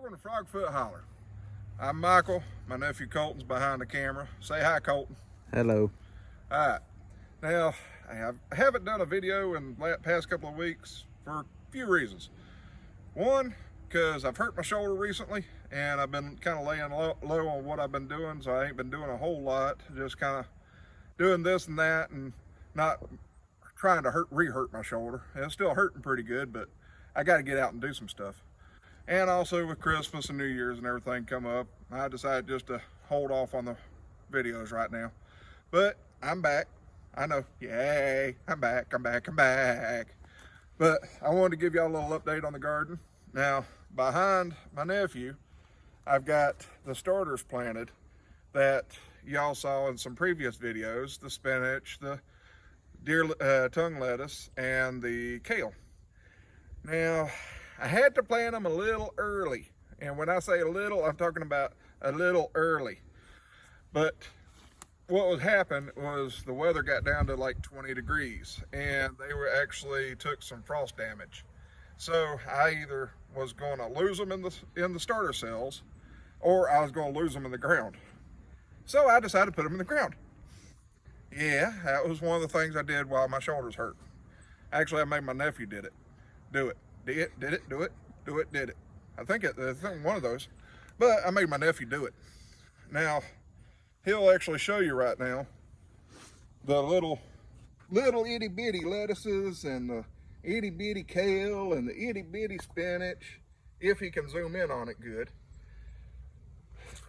Welcome to Frogfoot Holler. I'm Michael. My nephew Colton's behind the camera. Say hi, Colton. Hello. All right. Now, I haven't done a video in the past couple of weeks for a few reasons. One, because I've hurt my shoulder recently, and I've been kind of laying low on what I've been doing, so I ain't been doing a whole lot. Just kind of doing this and that, and not trying to re-hurt my shoulder. It's still hurting pretty good, but I got to get out and do some stuff. And also with Christmas and New Year's and everything come up, I decided just to hold off on the videos right now. But I'm back. I know, yay, I'm back. But I wanted to give y'all a little update on the garden. Now, behind my nephew, I've got the starters planted that y'all saw in some previous videos, the spinach, the deer tongue lettuce, and the kale. Now, I had to plant them a little early. And when I say a little, I'm talking about a little early. But what would happen was the weather got down to like 20 degrees and they were actually took some frost damage. So I either was going to lose them in the starter cells, or I was going to lose them in the ground. So I decided to put them in the ground. Yeah, that was one of the things I did while my shoulders hurt. Actually, I made my nephew did it. Do it. Did it. I think one of those. But I made my nephew do it. Now, he'll actually show you right now the little itty bitty lettuces and the itty bitty kale and the itty bitty spinach, if he can zoom in on it good.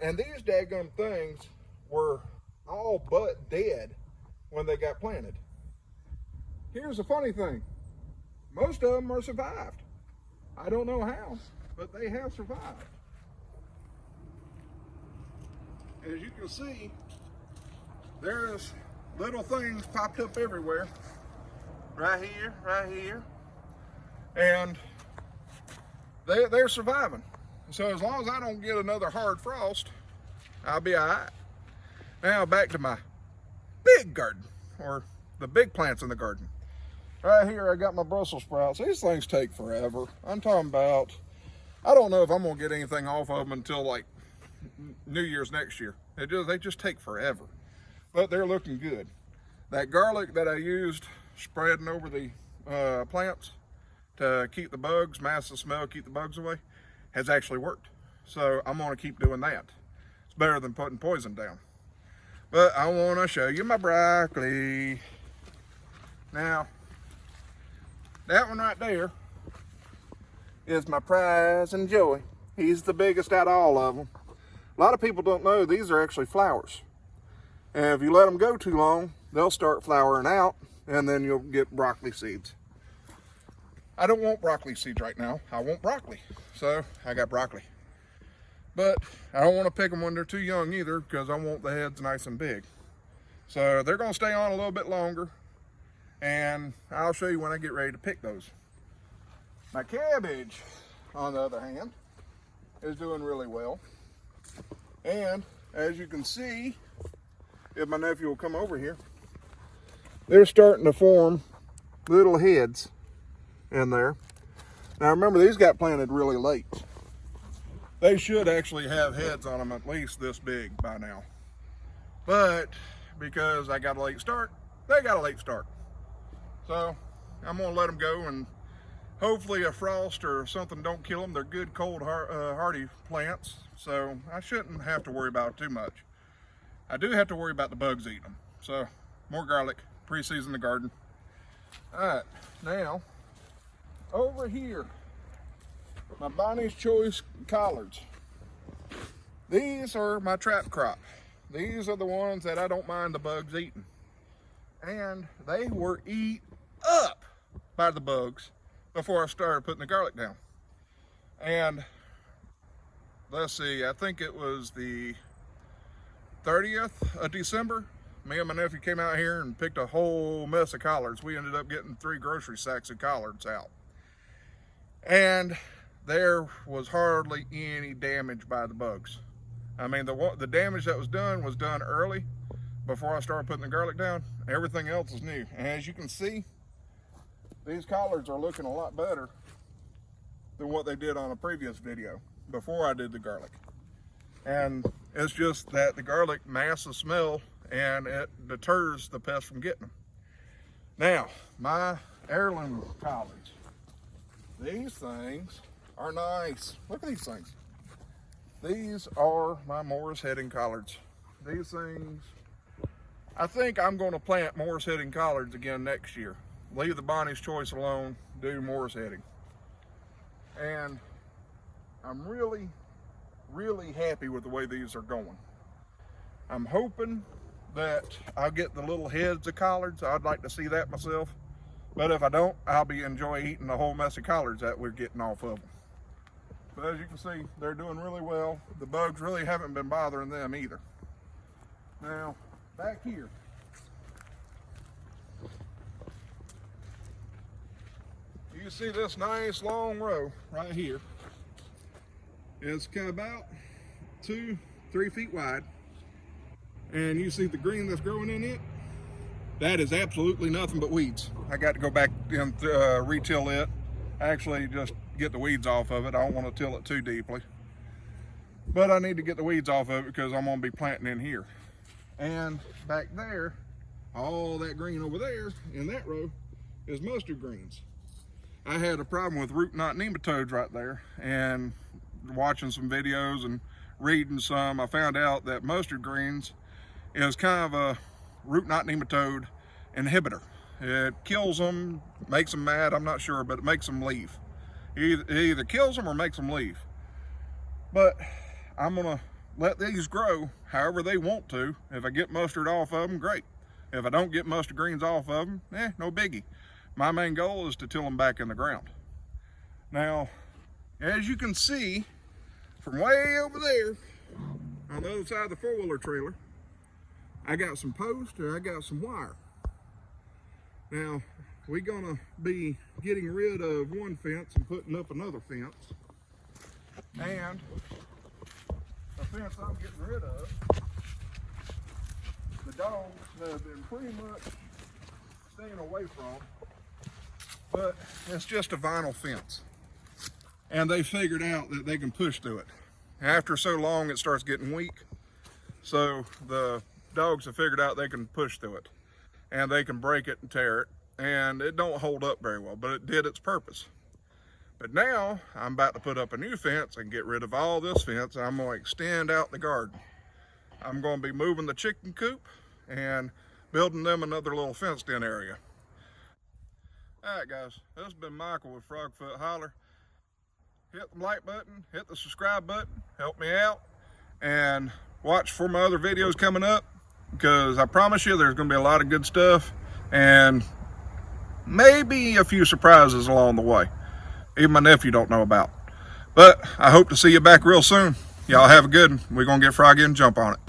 And these daggum things were all but dead when they got planted. Here's the funny thing. Most of them are survived. I don't know how, but they have survived. As you can see, there's little things popped up everywhere. Right here. And they're surviving. So as long as I don't get another hard frost, I'll be all right. Now back to my big garden, or the big plants in the garden. Right here, I got my Brussels sprouts. These things take forever. I'm talking about, I don't know if I'm gonna get anything off of them until like New Year's next year. They just take forever, but they're looking good. That garlic that I used spreading over the plants to keep the bugs, mask the smell, keep the bugs away, has actually worked. So I'm gonna keep doing that. It's better than putting poison down. But I wanna show you my broccoli. Now, that one right there is my prize and joy. He's the biggest out of all of them. A lot of people don't know these are actually flowers. And if you let them go too long, they'll start flowering out, and then you'll get broccoli seeds. I don't want broccoli seeds right now. I want broccoli. So I got broccoli. But I don't want to pick them when they're too young either, because I want the heads nice and big. So they're going to stay on a little bit longer. And I'll show you when I get ready to pick those. My cabbage, on the other hand, is doing really well. And as you can see, if my nephew will come over here, they're starting to form little heads in there. Now remember, these got planted really late. They should actually have heads on them at least this big by now. But because I got a late start, they got a late start. So I'm gonna let them go, and hopefully a frost or something don't kill them. They're good, cold, hardy plants, so I shouldn't have to worry about it too much. I do have to worry about the bugs eating them. So more garlic, pre-season the garden. All right, now over here, my Bonnie's Choice collards. These are my trap crop. These are the ones that I don't mind the bugs eating. And they were eat up by the bugs before I started putting the garlic down. And let's see, I think it was the 30th of December. Me and my nephew came out here and picked a whole mess of collards. We ended up getting 3 grocery sacks of collards out. And there was hardly any damage by the bugs. I mean, the damage that was done early before I started putting the garlic down. Everything else is new. And as you can see, these collards are looking a lot better than what they did on a previous video before I did the garlic. And it's just that the garlic masks the smell and it deters the pests from getting them. Now, my heirloom collards. These things are nice. Look at these things. These are my Morris heading collards. These things, I think I'm going to plant Morris heading collards again next year. Leave the Bonnie's Choice alone, do Morris heading. And I'm really, really happy with the way these are going. I'm hoping that I'll get the little heads of collards. I'd like to see that myself. But if I don't, I'll be enjoying eating the whole mess of collards that we're getting off of them. But as you can see, they're doing really well. The bugs really haven't been bothering them either. Now, back here. You can see this nice long row right here. It's about 2-3 feet wide. And you see the green that's growing in it? That is absolutely nothing but weeds. I got to go back and re-till it. Actually, just get the weeds off of it. I don't want to till it too deeply. But I need to get the weeds off of it because I'm going to be planting in here. And back there, all that green over there in that row is mustard greens. I had a problem with root knot nematodes right there, and watching some videos and reading some, I found out that mustard greens is kind of a root knot nematode inhibitor. It kills them, makes them mad, I'm not sure, but it makes them leave. It either kills them or makes them leave. But I'm gonna let these grow however they want to. If I get mustard off of them, great. If I don't get mustard greens off of them, no biggie. My main goal is to till them back in the ground. Now, as you can see, from way over there, on the other side of the four-wheeler trailer, I got some posts and I got some wire. Now, we're gonna be getting rid of one fence and putting up another fence. And the fence I'm getting rid of, the dogs have been pretty much staying away from, but it's just a vinyl fence. And they figured out that they can push through it. After so long, it starts getting weak. So the dogs have figured out they can push through it and they can break it and tear it, and it don't hold up very well, but it did its purpose. But now I'm about to put up a new fence and get rid of all this fence. I'm going to extend out the garden. I'm going to be moving the chicken coop and building them another little fenced in area. All right, guys, this has been Michael with Frogfoot Holler. Hit the like button, hit the subscribe button, help me out, and watch for my other videos coming up, because I promise you there's going to be a lot of good stuff and maybe a few surprises along the way, even my nephew don't know about. But I hope to see you back real soon. Y'all have a good one. We're going to get Froggy and jump on it.